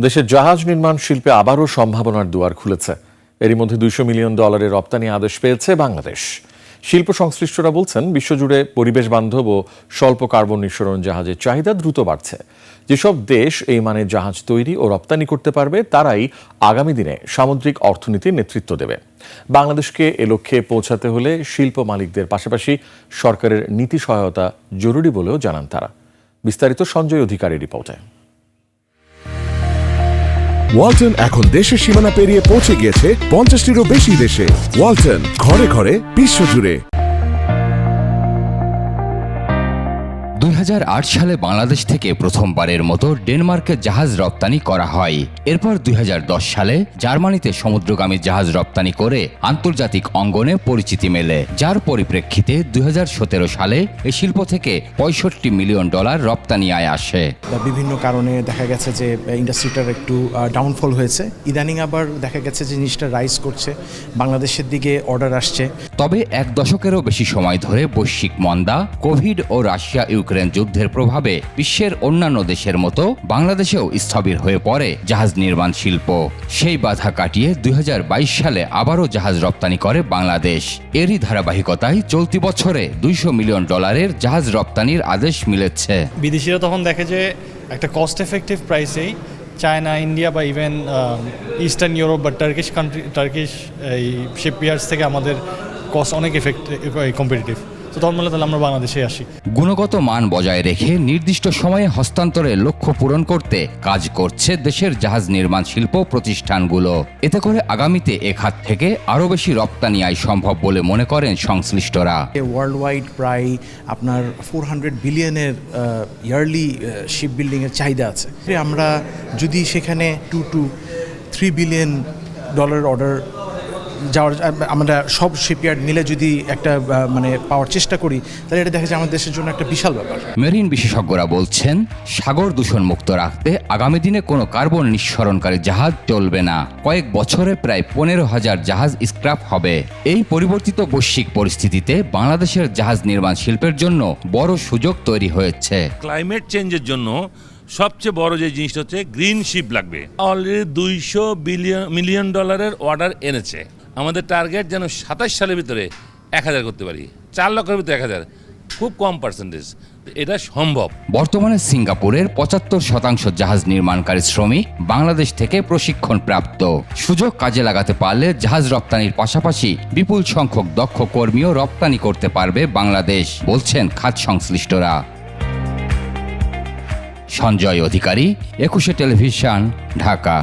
দেশের জাহাজ নির্মাণ শিল্পে আবারও সম্ভাবনার দুয়ার খুলেছে। এরই মধ্যে $200 মিলিয়ন রপ্তানি আদেশ পেয়েছে বাংলাদেশ। শিল্প সংশ্লিষ্টরা বলছেন, বিশ্বজুড়ে পরিবেশ বান্ধব ও স্বল্প কার্বন নিঃসরণ জাহাজের চাহিদা দ্রুত বাড়ছে। যেসব দেশ এই মানের জাহাজ তৈরি ও রপ্তানি করতে পারবে, তারাই আগামী দিনে সামুদ্রিক অর্থনীতির নেতৃত্ব দেবে। বাংলাদেশকে এ লক্ষ্যে পৌঁছাতে হলে শিল্প মালিকদের পাশাপাশি সরকারের নীতি সহায়তা জরুরি বলেও জানান তারা। বিস্তারিত সঞ্জয় অধিকারীর রিপোর্টে। ওয়ালটন এখন দেশের সীমানা পেরিয়ে পৌঁছে গিয়েছে 50টিরও বেশি দেশে। ওয়ালটন, ঘরে ঘরে বিশ্বজুড়ে। 2008 সালে বাংলাদেশ থেকে প্রথমবারের মতো ডেনমার্কে জাহাজ রপ্তানি করা হয়। এরপর 2010 সালে জার্মানিতে সমুদ্রগামী জাহাজ রপ্তানি করে আন্তর্জাতিক অঙ্গনে পরিচিতি মেলে, যার পরিপ্রেক্ষিতে 2017 সালে এই শিল্প থেকে $65 মিলিয়ন রপ্তানি আয় আসে। বিভিন্ন কারণে দেখা গেছে যে ইন্ডাস্ট্রিটার একটু ডাউনফল হয়েছে। ইদানিং আবার দেখা গেছে যে জিনিসটা রাইজ করছে, বাংলাদেশের দিকে অর্ডার আসছে। তবে এক দশকেরও বেশি সময় ধরে বৈশ্বিক মন্দা, কোভিড ও রাশিয়া ইউক্রেন যুদ্ধের প্রভাবে বিশ্বের অন্যান্য দেশের মতো বাংলাদেশেও স্থবির হয়ে পড়ে জাহাজ নির্মাণ শিল্প। সেই বাধা কাটিয়ে 2022 সালে আবারও জাহাজ রপ্তানি করে বাংলাদেশ। এরই ধারাবাহিকতায় চলতি বছরে $200 মিলিয়ন জাহাজ রপ্তানির আদেশ মিলেছে। বিদেশিরা তখন দেখে যে একটা কস্ট এফেক্টিভ প্রাইসেই চায়না, ইন্ডিয়া বা ইভেন ইস্টার্ন ইউরোপ বা টার্কিশ এই শিপইয়ার্ডস থেকে আমাদের কস্ট অনেক কম্পিটিটিভ। তো তখন বলে তাহলে আমরা বাংলাদেশে আসি। গুণগত মান বজায় রেখে নির্দিষ্ট সময়ে হস্তান্তরের লক্ষ্য পূরণ করতে কাজ করছে দেশের জাহাজ নির্মাণ শিল্প প্রতিষ্ঠানগুলো। এতে করে আগামীতে এ খাত থেকে আরও বেশি রপ্তানি আয় সম্ভব বলে মনে করেন সংশ্লিষ্টরা। ওয়ার্ল্ড ওয়াইড প্রায় আপনার 400 বিলিয়নের ইয়ারলি শিপ বিল্ডিংয়ের চাহিদা আছে। আমরা যদি সেখানে $2 to $3 বিলিয়ন অর্ডার যাওয়ার, আমরা সব শিপইয়ার্ড মিলে যদি একটা পাওয়ার চেষ্টা করি, তাহলে এটা দেখা যায় আমাদের দেশের জন্য একটা বিশাল ব্যাপার। মেরিন বিশেষজ্ঞরা বলছেন, সাগর দূষণ মুক্ত রাখতে আগামী দিনে কোনো কার্বন নিঃসরণকারী জাহাজ চলবে না। কয়েক বছরে প্রায় 15,000 জাহাজ স্ক্র্যাপ হবে। এই পরিবর্তিত বৈশ্বিক পরিস্থিতিতে বাংলাদেশের জাহাজ নির্মাণ শিল্পের জন্য বড় সুযোগ তৈরি হয়েছে। ক্লাইমেট চেঞ্জের জন্য সবচেয়ে বড় যে জিনিসটা হচ্ছে গ্রিন শিপ লাগবে। অলরেডি $200 মিলিয়ন অর্ডার এনেছে। আমাদের টার্গেট যেন 27 সালের ভিতরে 1000 করতে পারি। 4 লক্ষের ভিতরে 1000, খুব কম পার্সেন্টেজ, এটা সম্ভব। বর্তমানে সিঙ্গাপুরের 75% জাহাজ নির্মাণকারী শ্রমিক বাংলাদেশ থেকে প্রশিক্ষণ প্রাপ্ত। সুযোগ কাজে লাগাতে পারলে জাহাজ রপ্তানির পাশাপাশি বিপুল সংখ্যক দক্ষ কর্মীও রপ্তানি করতে পারবে বাংলাদেশ, বলছেন খাত সংশ্লিষ্টরা। সঞ্জয় অধিকারী, 21 টেলিভিশন, ঢাকা।